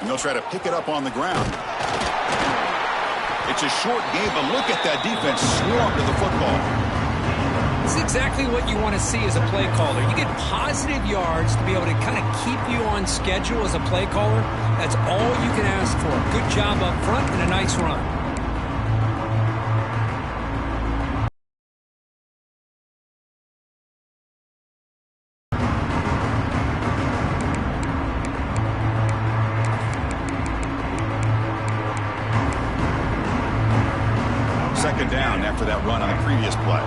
They'll try to pick it up on the ground. It's a short game, but look at that defense swarm to the football. This is exactly what you want to see as a play caller. You get positive yards to be able to kind of keep you on schedule as a play caller. That's all you can ask for. Good job up front and a nice run. Second down after that run on the previous play.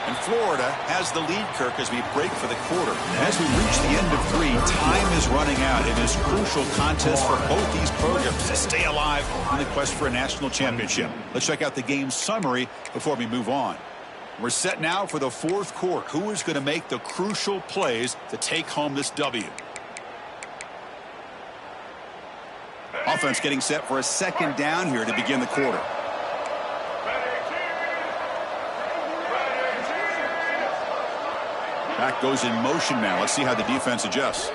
And Florida has the lead, Kirk, as we break for the quarter. As we reach the end of 3, time is running out in this crucial contest for both these programs to stay alive in the quest for a national championship. Let's check out the game summary before we move on. We're set now for the fourth quarter. Who is going to make the crucial plays to take home this W? Offense getting set for a second down here to begin the quarter. Back goes in motion now. Let's see how the defense adjusts.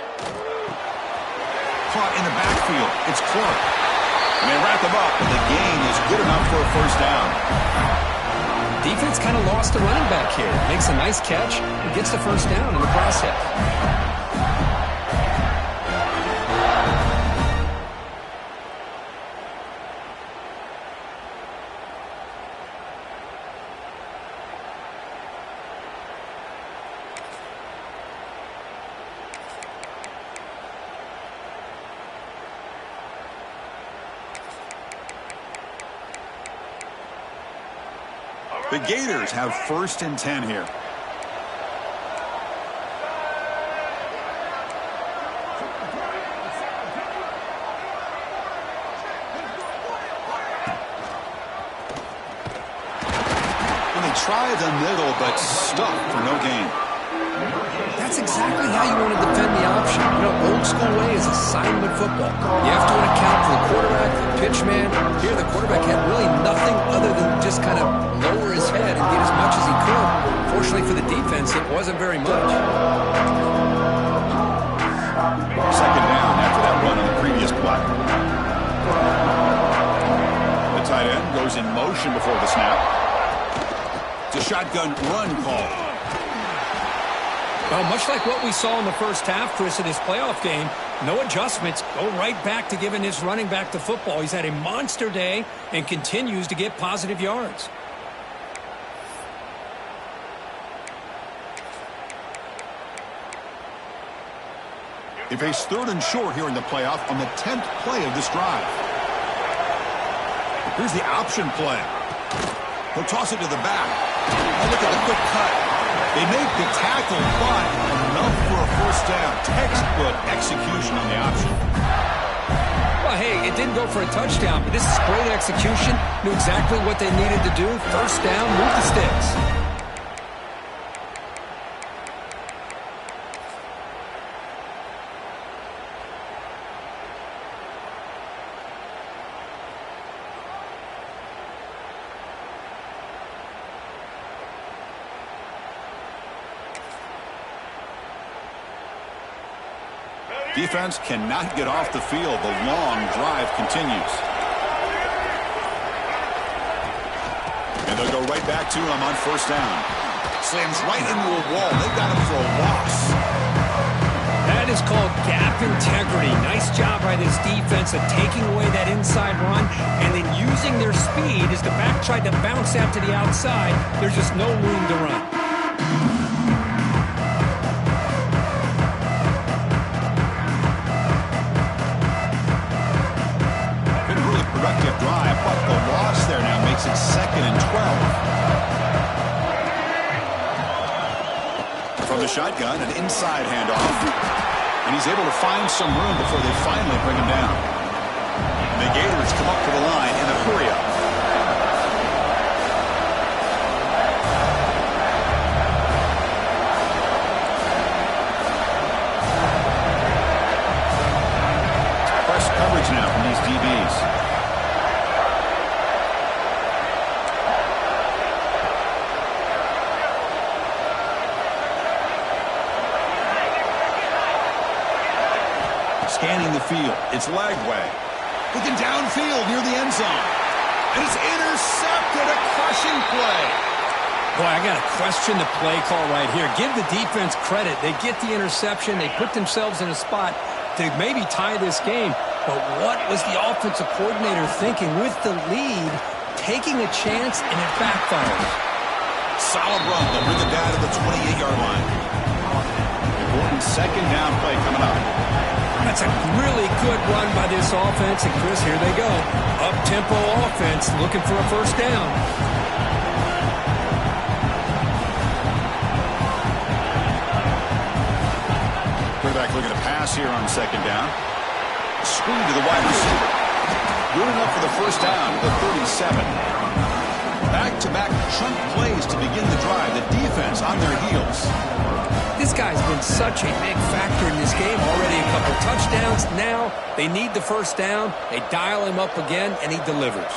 Caught in the backfield. It's Clark. And they wrap him up, and the gain is good enough for a first down. Defense kind of lost a running back here. Makes a nice catch and gets the first down in the process. The Gators have 1st and 10 here. Try the middle, but stuck for no gain. That's exactly how you want to defend the option. You know, old school way is assignment football. You have to account for the quarterback, the pitch man. Here, the quarterback had really nothing other than just kind of lower his head and get as much as he could. Fortunately for the defense, it wasn't very much. 2nd down after that run on the previous play. The tight end goes in motion before the snap. The shotgun run call. Well, much like what we saw in the first half, Chris, in his playoff game, no adjustments. Go right back to giving his running back the football. He's had a monster day and continues to get positive yards. They face 3rd and short here in the playoff on the 10th play of this drive. Here's the option play. He'll toss it to the back. Oh, look at the quick cut. They make the tackle, but enough for a 1st down. Textbook execution on the option. Well, hey, it didn't go for a touchdown, but this is great execution. Knew exactly what they needed to do. 1st down, move the sticks. Defense cannot get off the field. The long drive continues. And they'll go right back to him on 1st down. Slams right into a wall. They got him for a loss. That is called gap integrity. Nice job by this defense of taking away that inside run and then using their speed as the back tried to bounce out to the outside. There's just no room to run. Productive drive, but the loss there now makes it 2nd and 12. From the shotgun, an inside handoff. And he's able to find some room before they finally bring him down. And the Gators come up to the line in a hurry-up. Press coverage now from these DBs. Scanning the field. It's Lagway. Looking downfield near the end zone. And it's intercepted. A crushing play. Boy, I got to question the play call right here. Give the defense credit. They get the interception. They put themselves in a spot to maybe tie this game. But what was the offensive coordinator thinking with the lead, taking a chance, and it backfires? Solid run. They'll bring it down to the 28-yard line. Important 2nd down play coming up. That's a really good run by this offense. And, Chris, here they go. Up-tempo offense looking for a 1st down. Quarterback looking to pass here on 2nd down. Screen to the wide receiver. Moving up for the 1st down to the 37. Back-to-back chunk plays to begin the drive. The defense on their heels. This guy's been such a big factor in this game. Already a couple touchdowns. Now they need the 1st down. They dial him up again, and he delivers.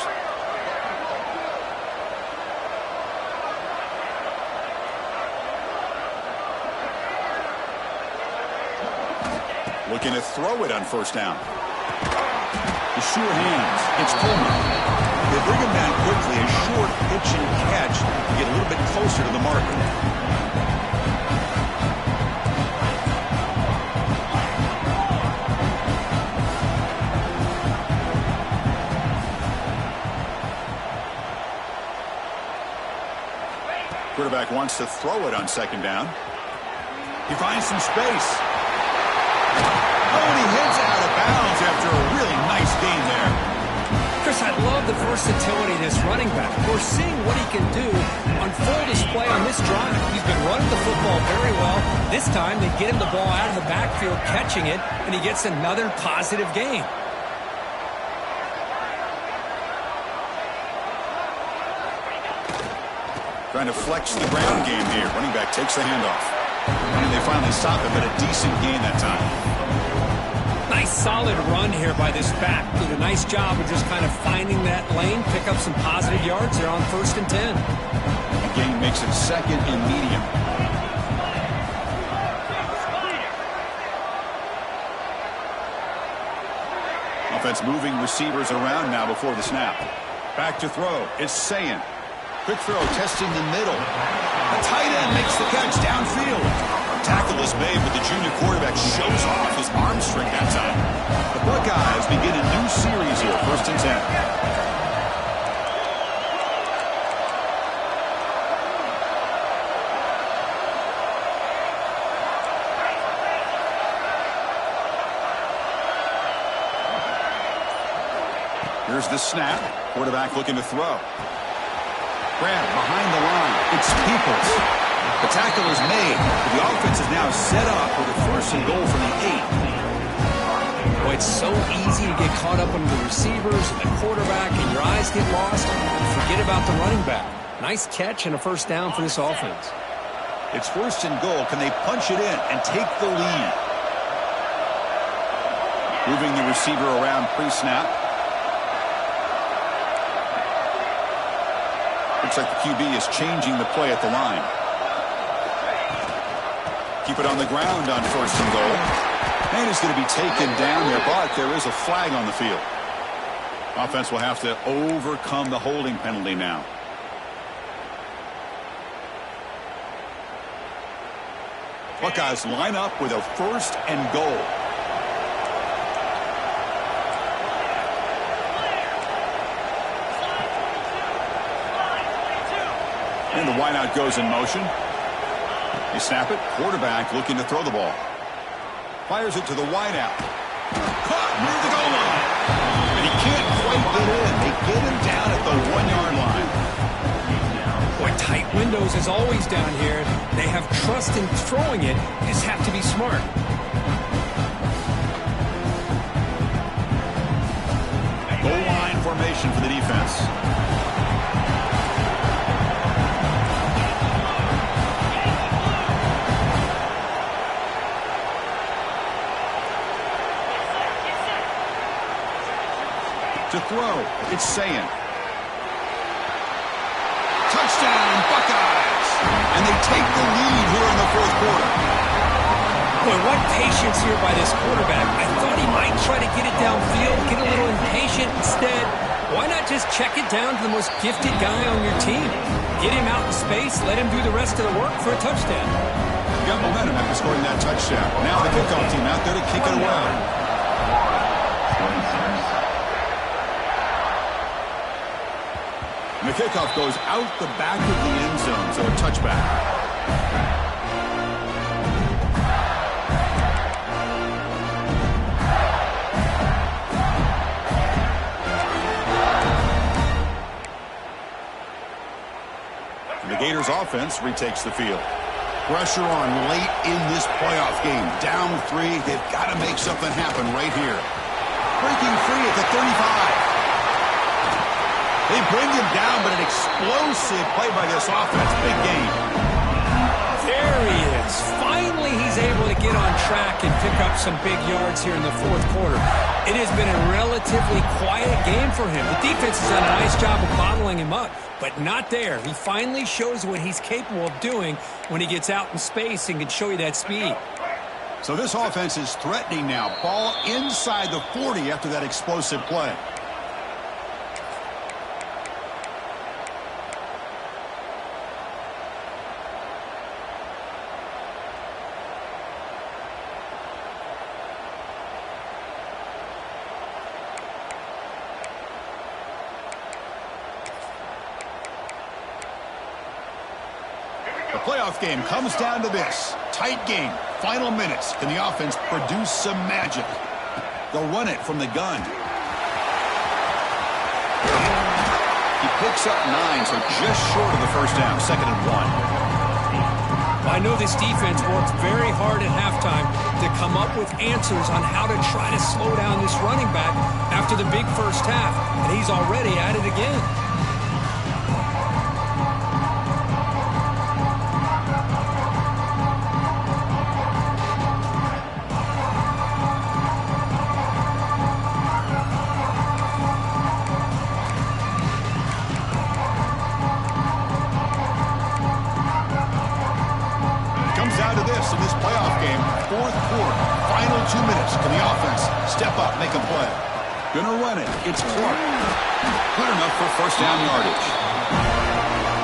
Looking to throw it on 1st down. The sure hands. It's Pullman. They bring him down quickly. A short pitch and catch to get a little bit closer to the marker. Quarterback wants to throw it on 2nd down. He finds some space. Oh, and he hits out of bounds after a really nice game there. Chris, Chris, I love the versatility of this running back. We're seeing what he can do on full display on this drive. He's been running the football very well. This time, they get him the ball out of the backfield, catching it, and he gets another positive gain. Trying to flex the ground game here. Running back takes the handoff. And they finally stop him, but a decent gain that time. Nice solid run here by this back. Did a nice job of just kind of finding that lane, pick up some positive yards there on 1st and 10. The gain makes it 2nd and medium. Offense moving receivers around now before the snap. Back to throw. It's Sayin. Quick throw, testing the middle. A tight end makes the catch downfield. Tackle is made, but the junior quarterback shows off his arm strength that time. The Buckeyes begin a new series here, 1st and 10. Here's the snap. Quarterback looking to throw. Grab behind the line. It's Peoples. The tackle is made. The offense is now set up with a 1st and goal from the 8. Boy, it's so easy to get caught up on the receivers and the quarterback, and your eyes get lost. You forget about the running back. Nice catch and a 1st down for this offense. It's 1st and goal. Can they punch it in and take the lead? Moving the receiver around pre-snap. Looks like the QB is changing the play at the line. Keep it on the ground on 1st and goal. And he's going to be taken down there, but there is a flag on the field. Offense will have to overcome the holding penalty now. Buckeyes line up with a 1st and goal. And the wideout goes in motion. They snap it. Quarterback looking to throw the ball. Fires it to the wideout. Caught near the goal line. And he can't quite get in. They get him down at the 1-yard line. Boy, tight windows is always down here. They have trust in throwing it. You just have to be smart. Goal line formation for the defense. To throw, it's Sayin. Touchdown, Buckeyes! And they take the lead here in the 4th quarter. Boy, what patience here by this quarterback. I thought he might try to get it downfield, get a little impatient. Instead, why not just check it down to the most gifted guy on your team? Get him out in space, let him do the rest of the work for a touchdown. Got momentum after scoring that touchdown. Now the kickoff team out there to kick it away. And the kickoff goes out the back of the end zone, so a touchback. And the Gators offense retakes the field. Pressure on late in this playoff game. Down 3. They've got to make something happen right here. Breaking free at the 35. They bring him down, but an explosive play by this offense. Big game. There he is. Finally, he's able to get on track and pick up some big yards here in the 4th quarter. It has been a relatively quiet game for him. The defense has done a nice job of bottling him up, but not there. He finally shows what he's capable of doing when he gets out in space and can show you that speed. So this offense is threatening now. Ball inside the 40 after that explosive play. The playoff game comes down to this. Tight game. Final minutes. Can the offense produce some magic? They'll run it from the gun. picks up 9, so just short of the first down, 2nd and 1. I know this defense worked very hard at halftime to come up with answers on how to try to slow down this running back after the big first half, and he's already at it again. In this playoff game, 4th quarter, final 2 minutes. Can the offense step up, make a play? Gonna run it. It's Clark. Good enough for first down yardage.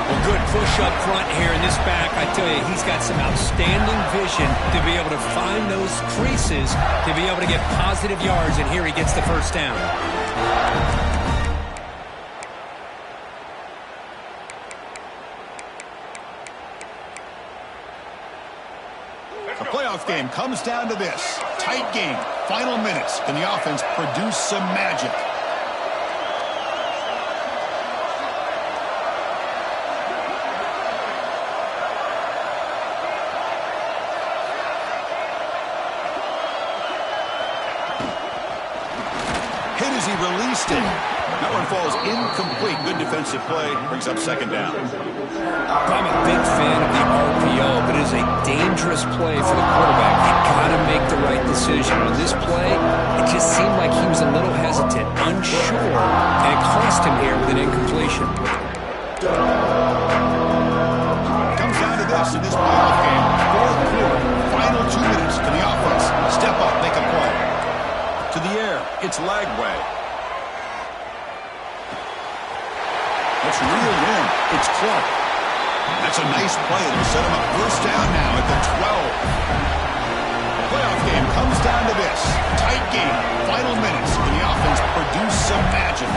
Well, good push up front here in this back. I tell you, he's got some outstanding vision to be able to find those creases, to be able to get positive yards, and here he gets the first down. The playoff game comes down to this. Tight game. Final minutes. Can the offense produce some magic? Hit as he released it. That one falls incomplete. Good defensive play. Brings up 2nd down. I'm a big fan of the RPO, but it is a dangerous play for the quarterback. You've got to make the right decision. On this play, it just seemed like he was a little hesitant, unsure, and it cost him here with an incompletion. Comes down to this in this playoff game. 4th quarter, final 2 minutes. Can the offense step up, make a play? To the air, it's Lagway. Let's reel in. It's Clark. That's a nice play. It'll set him up first down now at the 12. The playoff game comes down to this. Tight game. Final minutes. Can the offense produce some magic?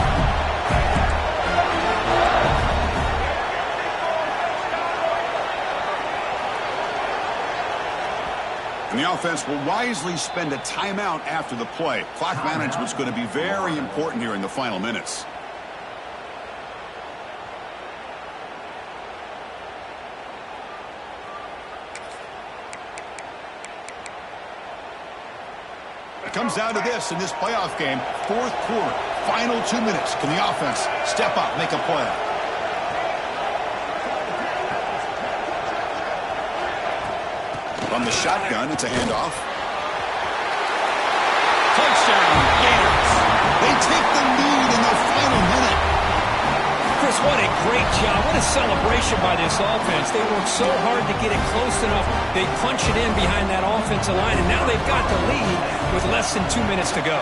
And the offense will wisely spend a timeout after the play. Clock management's going to be very important here in the final minutes. It comes down to this in this playoff game. 4th quarter, final 2 minutes. Can the offense step up, make a play? From the shotgun, it's a handoff. Touchdown, Gators. They take the lead in the final minute. Chris, what a great job. What a celebration by this offense. They worked so hard to get it close enough. They punch it in behind that offensive line, and now they've got the lead with less than 2 minutes to go.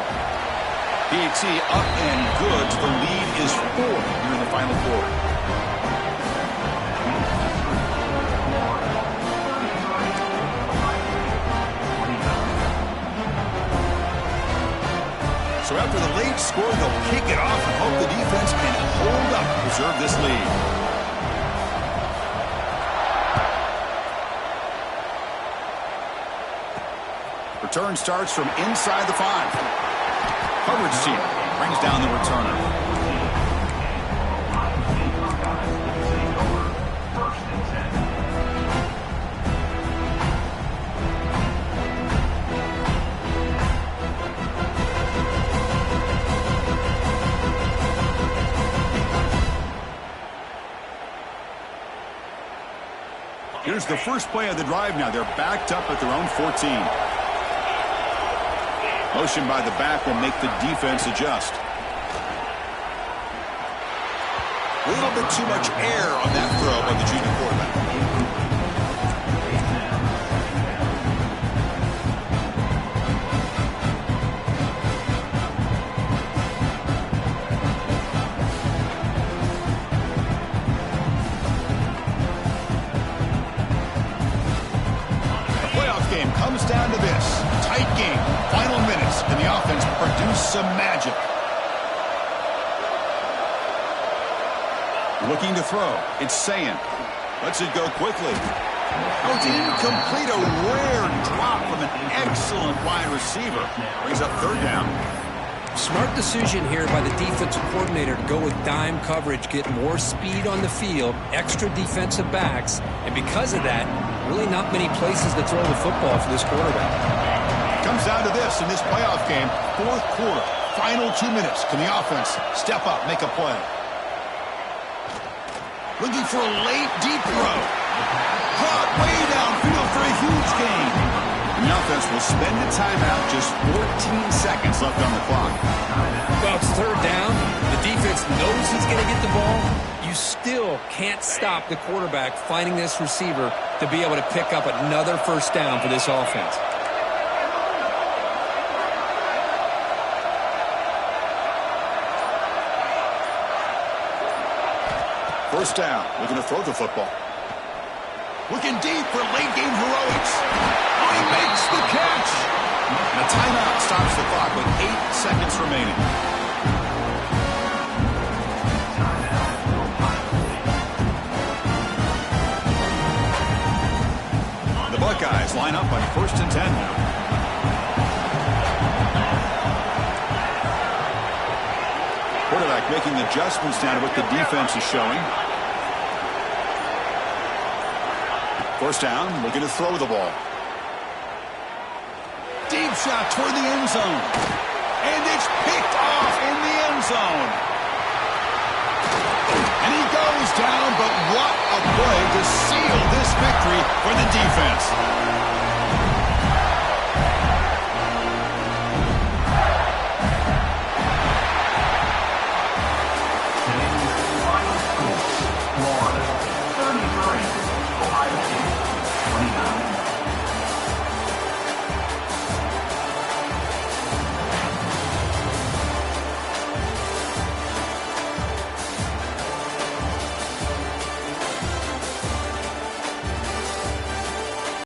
PAT up and good. The lead is 4 here in the final quarter. So after the late score, they'll kick it off and hope the defense can hold up and preserve this lead. Return starts from inside the 5. Coverage team brings down the returner. Here's the first play of the drive now. They're backed up at their own 14. Motion by the back will make the defense adjust. A little bit too much air on that throw by the junior quarterback. Comes down to this. Tight game. Final minutes. Can the offense produce some magic? Looking to throw. It's Sayin. Lets it go quickly. Oh, it's incomplete. A rare drop from an excellent wide receiver. Brings up 3rd down. Smart decision here by the defensive coordinator to go with dime coverage, get more speed on the field, extra defensive backs, and because of that, really not many places to throw the football for this quarterback. Comes down to this in this playoff game, fourth quarter, final 2 minutes. Can the offense step up, make a play? Looking for a late, deep throw. Caught way downfield for a huge gain. And the offense will spend the timeout, just 14 seconds left on the clock. Well, it's third down. The defense knows he's going to get the ball. You still can't stop the quarterback finding this receiver to be able to pick up another first down for this offense. First down, looking to throw the football. Looking deep for late-game heroics. Oh, he makes the catch. And a timeout stops the clock with 8 seconds remaining. The Buckeyes line up on 1st and 10 now. Quarterback making adjustments now to what the defense is showing. First down, looking to throw the ball. Deep shot toward the end zone. And it's picked off in the end zone. And he goes down, but what a play to seal this victory for the defense.